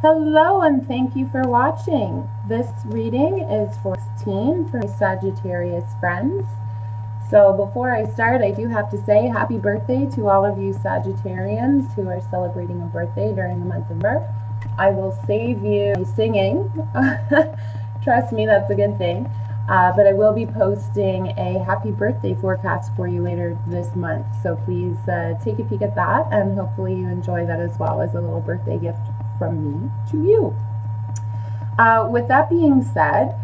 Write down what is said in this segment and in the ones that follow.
Hello and thank you for watching. This reading is for 16 for my Sagittarius friends. So before I start, I do have to say happy birthday to all of you Sagittarians who are celebrating a birthday during the month of November. I will save you singing. Trust me, that's a good thing. But I will be posting a happy birthday forecast for you later this month. So please take a peek at that, and hopefully you enjoy that as well as a little birthday gift from me to you. With that being said,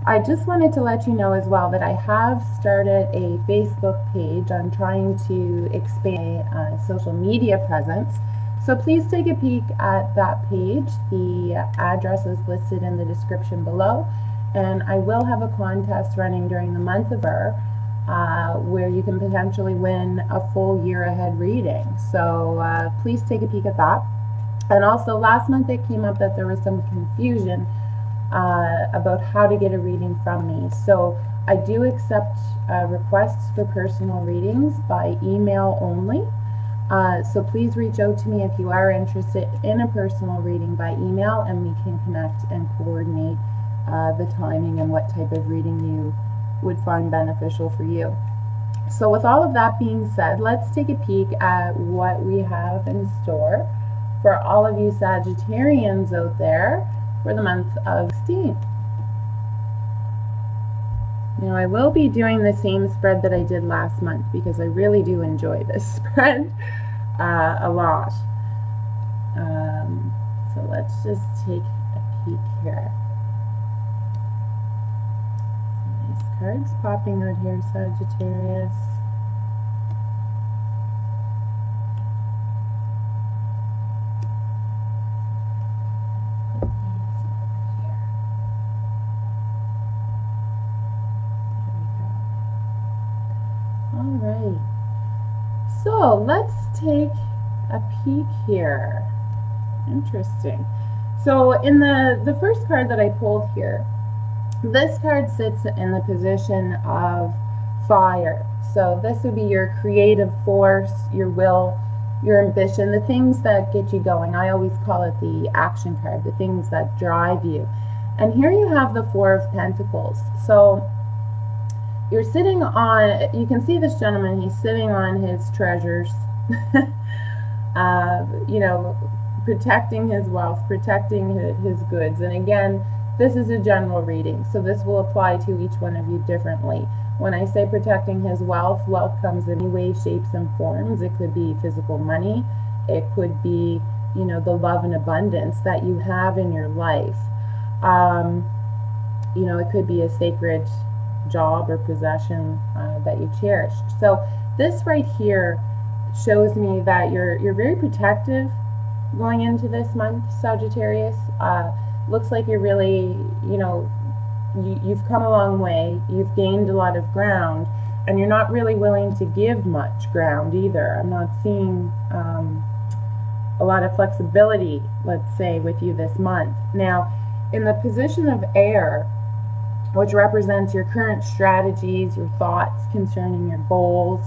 I just wanted to let you know as well that I have started a Facebook page. I'm trying to expand my social media presence. So please take a peek at that page. The address is listed in the description below. And I will have a contest running during the month of November where you can potentially win a full year ahead reading. So please take a peek at that. And also last month it came up that there was some confusion about how to get a reading from me. So I do accept requests for personal readings by email only. So please reach out to me if you are interested in a personal reading by email, and we can connect and coordinate the timing and what type of reading you would find beneficial for you. So with all of that being said, let's take a peek at what we have in store for all of you Sagittarians out there for the month of 16. Now I will be doing the same spread that I did last month because I really do enjoy this spread a lot. So let's just take a peek here. Cards popping out here, Sagittarius. Alright, so let's take a peek here. Interesting. So in the first card that I pulled here, this card sits in the position of fire. So this would be your creative force, your will, your ambition, the things that get you going. I always call it the action card, the things that drive you. And here you have the Four of Pentacles. So you're sitting on, you can see this gentleman, he's sitting on his treasures, you know, protecting his wealth, protecting his goods. And again, this is a general reading, so this will apply to each one of you differently. When I say protecting his wealth, wealth comes in many ways, shapes, and forms. It could be physical money. It could be, you know, the love and abundance that you have in your life. You know, it could be a sacred job or possession that you cherish. So this right here shows me that you're very protective going into this month, Sagittarius. Looks like you're really, you know, you've come a long way, you've gained a lot of ground, and you're not really willing to give much ground either. I'm not seeing a lot of flexibility, let's say, with you this month. Now, in the position of air, which represents your current strategies, your thoughts concerning your goals,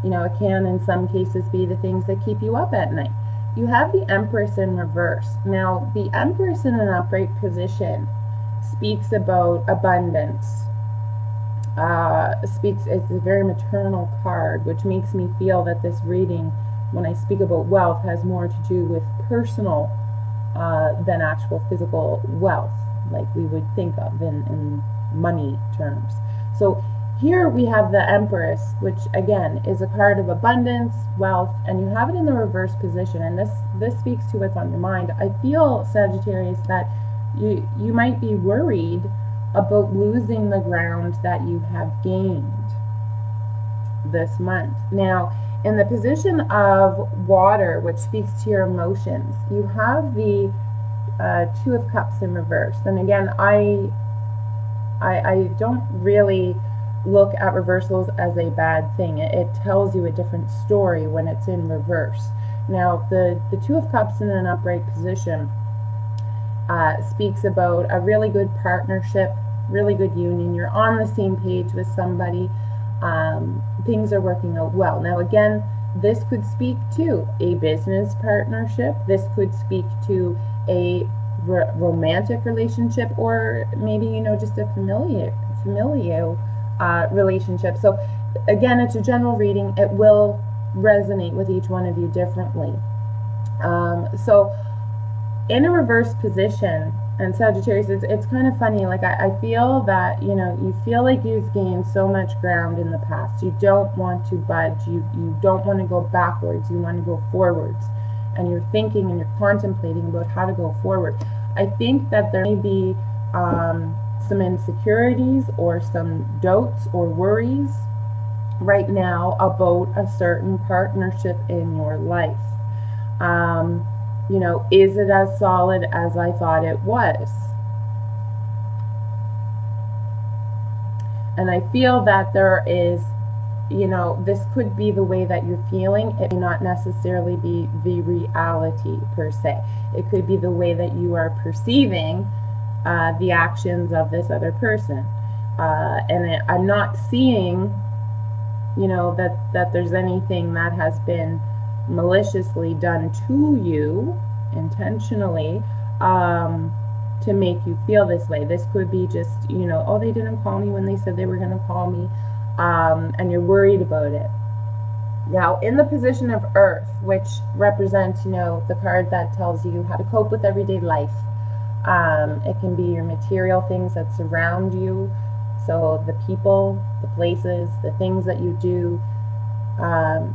you know, it can in some cases be the things that keep you up at night. You have the Empress in reverse. Now, the Empress in an upright position speaks about abundance. It's a very maternal card, which makes me feel that this reading, when I speak about wealth, has more to do with personal than actual physical wealth, like we would think of in money terms. So here we have the Empress, which again is a card of abundance, wealth, and you have it in the reverse position, and this speaks to what's on your mind. I feel, Sagittarius, that you might be worried about losing the ground that you have gained this month. Now, in the position of water, which speaks to your emotions, you have the Two of Cups in reverse. And again, I don't really look at reversals as a bad thing. It tells you a different story when it's in reverse. Now, the Two of Cups in an upright position speaks about a really good partnership, really good union. You're on the same page with somebody. Things are working out well. Now, again, This could speak to a business partnership. This could speak to a romantic relationship, or maybe, you know, just a familial relationship. So again, it's a general reading. It will resonate with each one of you differently. So in a reverse position, and Sagittarius, it's kind of funny, like I feel that, you know, you feel like you've gained so much ground in the past. You don't want to budge. You don't want to go backwards. You want to go forwards. And you're thinking and you're contemplating about how to go forward. I think that there may be some insecurities or some doubts or worries right now about a certain partnership in your life. You know, is it as solid as I thought it was? And I feel that there is, you know, this could be the way that you're feeling. It may not necessarily be the reality per se. It could be the way that you are perceiving the actions of this other person. And I'm not seeing, you know, that there's anything that has been maliciously done to you intentionally to make you feel this way. This could be just, you know, oh, they didn't call me when they said they were going to call me, and you're worried about it. Now, in the position of Earth, which represents, you know, the card that tells you how to cope with everyday life, it can be your material things that surround you, so the people, the places, the things that you do,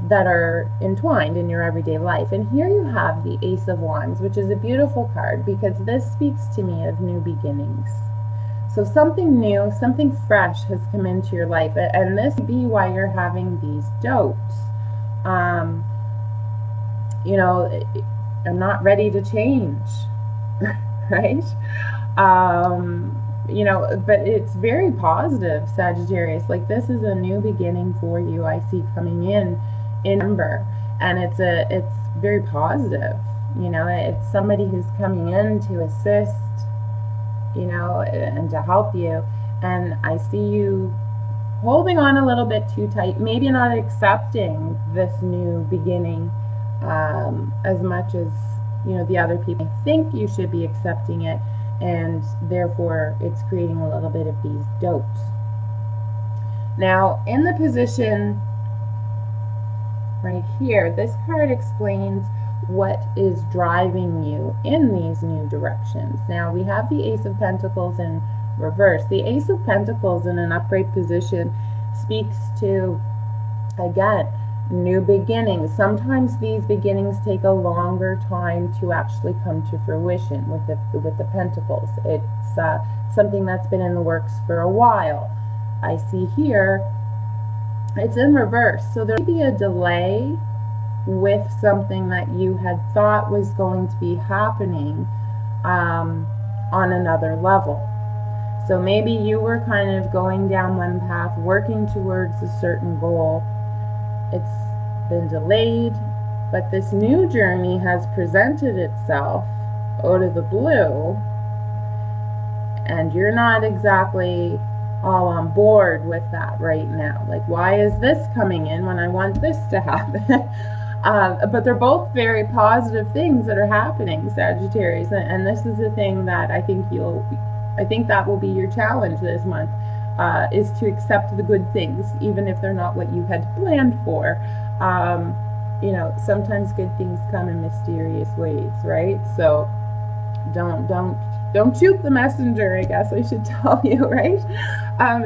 that are entwined in your everyday life. And here you have the Ace of Wands, which is a beautiful card because this speaks to me of new beginnings. So something new, something fresh has come into your life, and this may be why you're having these doubts. You know, I'm not ready to change, right? You know, but it's very positive, Sagittarius. Like, this is a new beginning for you. I see coming in November, and it's very positive. You know, it's somebody who's coming in to assist, you know, and to help you. And I see you holding on a little bit too tight, maybe not accepting this new beginning as much as, you know, the other people think you should be accepting it. And therefore it's creating a little bit of these doubts. Now, in the position right here, this card explains what is driving you in these new directions. Now, we have the Ace of Pentacles in reverse. The Ace of Pentacles in an upright position speaks to, again, new beginnings. Sometimes these beginnings take a longer time to actually come to fruition with the Pentacles. It's something that's been in the works for a while. I see here it's in reverse, so there may be a delay with something that you had thought was going to be happening on another level. So maybe you were kind of going down one path, working towards a certain goal. It's been delayed, but this new journey has presented itself out of the blue, and you're not exactly all on board with that right now. Like, why is this coming in when I want this to happen? But they're both very positive things that are happening, Sagittarius, and this is the thing that I think that will be your challenge this month. Is to accept the good things, even if they're not what you had planned for. You know, sometimes good things come in mysterious ways, right? So don't shoot the messenger, I guess I should tell you, right?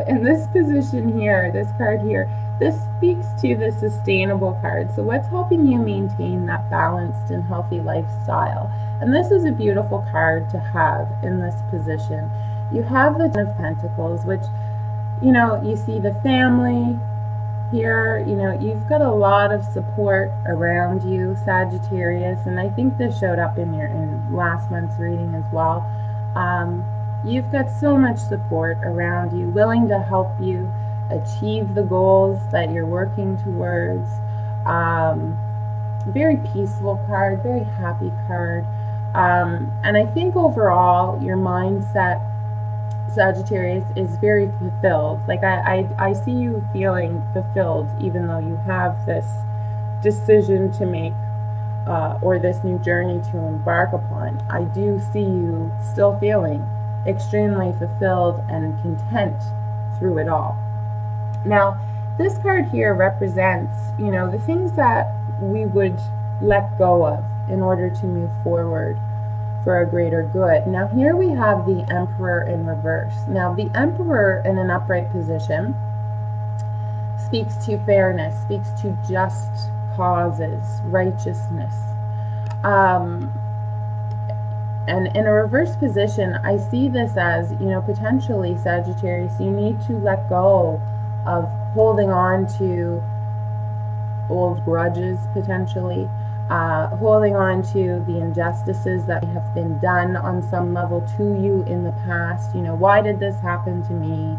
In this position here, this card here, this speaks to the sustainable card. So what's helping you maintain that balanced and healthy lifestyle? And this is a beautiful card to have in this position. You have the Ten of Pentacles, which, you know, you see the family here, you know, you've got a lot of support around you, Sagittarius, and I think this showed up in last month's reading as well. You've got so much support around you, willing to help you achieve the goals that you're working towards. Very peaceful card, very happy card. And I think overall your mindset, Sagittarius, is very fulfilled. Like, I see you feeling fulfilled, even though you have this decision to make or this new journey to embark upon, I do see you still feeling extremely fulfilled and content through it all. Now, this card here represents, the things that we would let go of in order to move forward for a greater good. Now, here we have the Emperor in reverse. Now, the Emperor in an upright position speaks to fairness, speaks to just causes, righteousness. And in a reverse position, I see this as, potentially, Sagittarius, you need to let go of holding on to old grudges, potentially, holding on to the injustices that have been done on some level to you in the past. Why did this happen to me?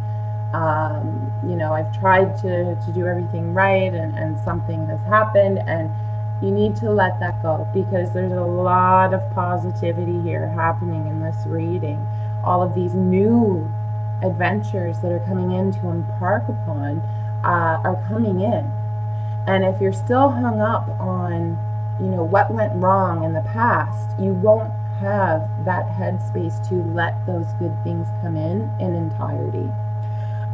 I've tried to do everything right, and something has happened, and you need to let that go, because there's a lot of positivity here happening in this reading. All of these new adventures that are coming in to embark upon are coming in. And if you're still hung up on, what went wrong in the past, you won't have that headspace to let those good things come in entirety.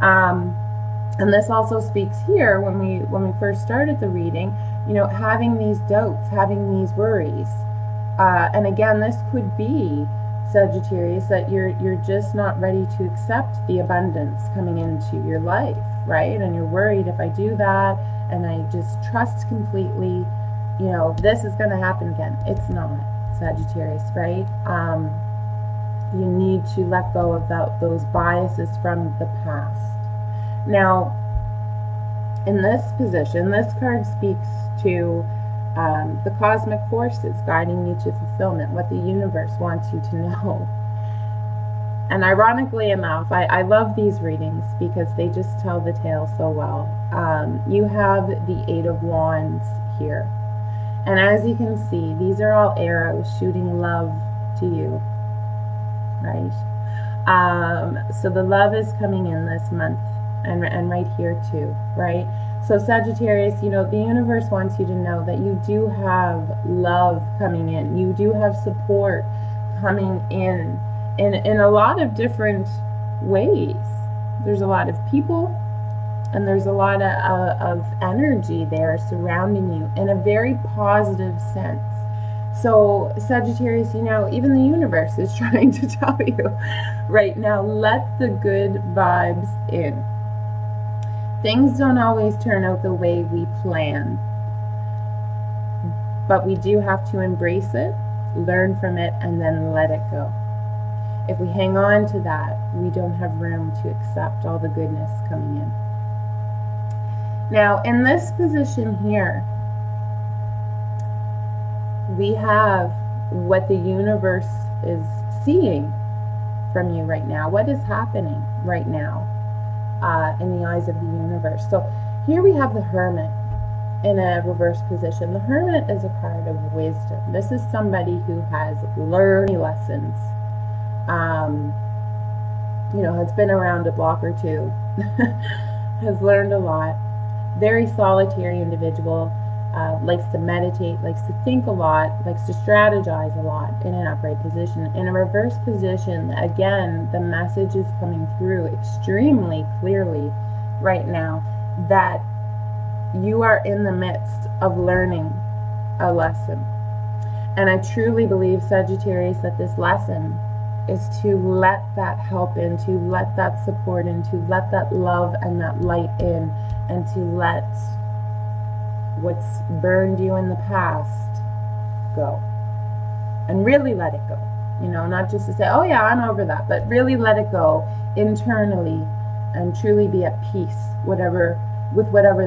And this also speaks here when we first started the reading, having these doubts, having these worries. And again, this could be, Sagittarius, that you're just not ready to accept the abundance coming into your life, right? And you're worried, if I do that and I just trust completely, this is going to happen again. It's not, Sagittarius, right? You need to let go of those biases from the past. Now, in this position, this card speaks to the cosmic forces guiding you to fulfillment, what the universe wants you to know. And ironically enough, I love these readings because they just tell the tale so well. You have the Eight of Wands here. And as you can see, these are all arrows shooting love to you, right? So the love is coming in this month, and right here too, right? So Sagittarius, the universe wants you to know that you do have love coming in. You do have support coming in a lot of different ways. There's a lot of people, and there's a lot of energy there surrounding you in a very positive sense. So Sagittarius, even the universe is trying to tell you right now, let the good vibes in. Things don't always turn out the way we plan, but we do have to embrace it, learn from it, and then let it go. If we hang on to that, we don't have room to accept all the goodness coming in. Now, in this position here, we have what the universe is seeing from you right now. What is happening right now in the eyes of the universe? So here we have the Hermit in a reverse position. The Hermit is a card of wisdom. This is somebody who has learned lessons, has been around a block or two, has learned a lot. Very solitary individual, likes to meditate, likes to think a lot, likes to strategize a lot in an upright position. In a reverse position, again, the message is coming through extremely clearly right now that you are in the midst of learning a lesson. And I truly believe, Sagittarius, that this lesson is to let that help in, to let that support in, to let that love and that light in, and to let what's burned you in the past go. And really let it go. Not just to say, oh yeah, I'm over that, but really let it go internally and truly be at peace with whatever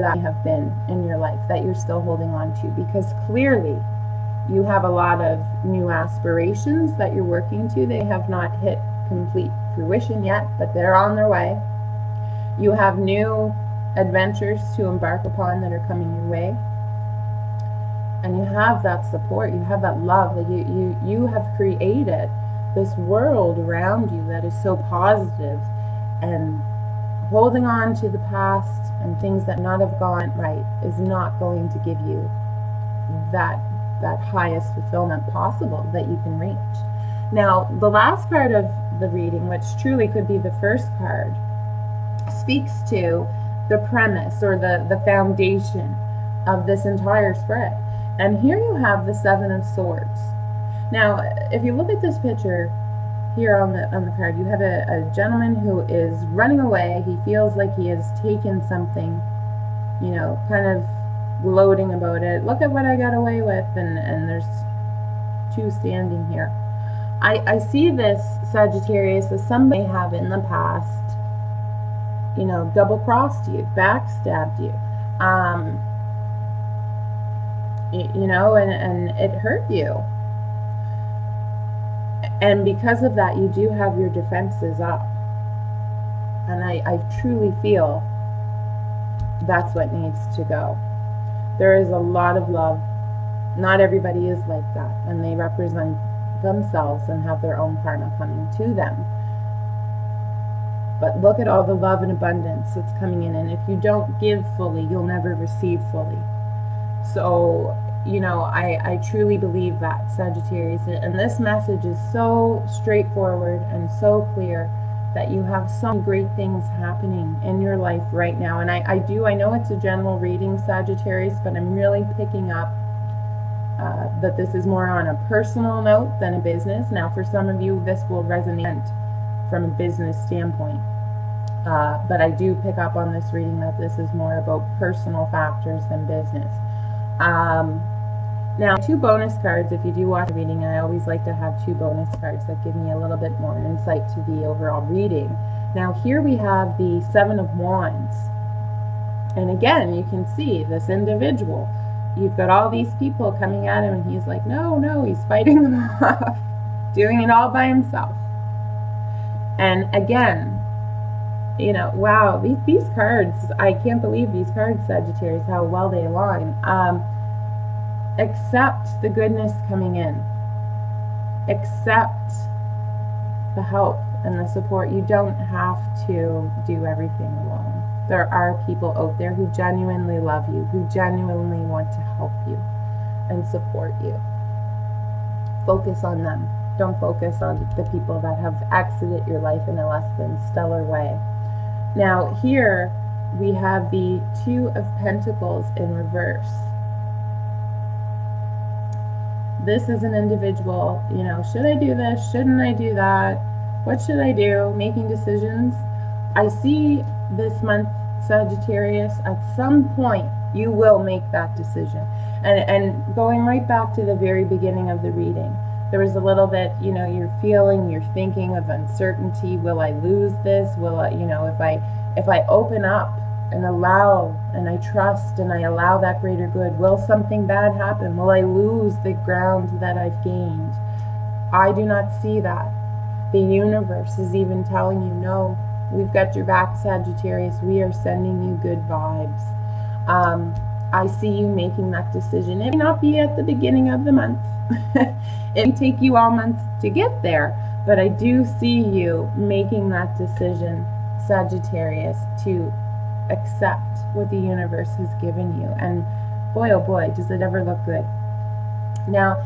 that you have been in your life that you're still holding on to. Because clearly you have a lot of new aspirations that you're working to. They have not hit complete fruition yet, but they're on their way. You have new adventures to embark upon that are coming your way, and you have that support, you have that love. Like you have created this world around you that is so positive, and holding on to the past and things that not have gone right is not going to give you that that highest fulfillment possible that you can reach. Now, the last card of the reading, which truly could be the first card, speaks to the premise or the foundation of this entire spread. And here you have the Seven of Swords. Now, if you look at this picture here on the card, you have a gentleman who is running away. He feels like he has taken something, you know, kind of gloating about it. Look at what I got away with, and there's two standing here. I see this, Sagittarius, as somebody have in the past, you know, double-crossed you, backstabbed you, you know, and it hurt you. And because of that, you do have your defenses up. And I truly feel that's what needs to go. There is a lot of love. Not everybody is like that, and they represent themselves and have their own karma coming to them. But look at all the love and abundance that's coming in, and if you don't give fully, you'll never receive fully. So, you know, I truly believe that, Sagittarius, and this message is so straightforward and so clear that you have some great things happening in your life right now. And I know it's a general reading, Sagittarius, but I'm really picking up that this is more on a personal note than a business. Now, for some of you, this will resonate from a business standpoint. But I do pick up on this reading that this is more about personal factors than business. Now, two bonus cards. If you do watch the reading, I always like to have two bonus cards that give me a little bit more insight to the overall reading. Now, here we have the Seven of Wands. And again, you can see this individual. You've got all these people coming at him, and he's like, no, he's fighting them off, doing it all by himself. And again, you know, wow, these cards, I can't believe these cards, Sagittarius, how well they align. Accept the goodness coming in. Accept the help and the support. You don't have to do everything alone. There are people out there who genuinely love you, who genuinely want to help you and support you. Focus on them. Don't focus on the people that have exited your life in a less than stellar way. Now, here we have the Two of Pentacles in reverse. This is an individual, you know, should I do this? Shouldn't I do that? What should I do? Making decisions. I see this month, Sagittarius, at some point you will make that decision. And going right back to the very beginning of the reading, there was a little bit, you know, you're thinking of uncertainty. Will I lose this? Will I, you know, if I open up and allow and I trust and I allow that greater good, will something bad happen? Will I lose the ground that I've gained? I do not see that. The universe is even telling you, no, we've got your back, Sagittarius. We are sending you good vibes. I see you making that decision. It may not be at the beginning of the month. It may take you all month to get there, but I do see you making that decision, Sagittarius, to accept what the universe has given you. And boy, oh boy, does it ever look good. Now,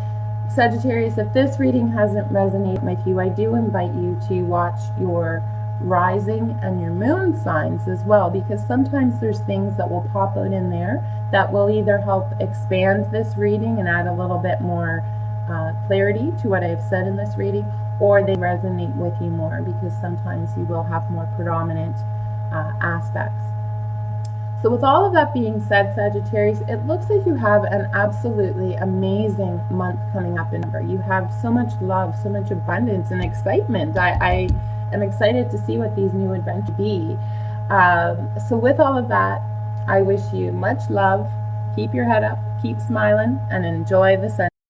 Sagittarius, if this reading hasn't resonated with you, I do invite you to watch your rising and your moon signs as well, because sometimes there's things that will pop out in there that will either help expand this reading and add a little bit more clarity to what I've said in this reading, or they resonate with you more because sometimes you will have more predominant aspects. So with all of that being said, Sagittarius, it looks like you have an absolutely amazing month coming up in November. You have so much love, so much abundance and excitement. I am excited to see what these new adventures be. So with all of that, I wish you much love. Keep your head up, keep smiling, and enjoy the sun.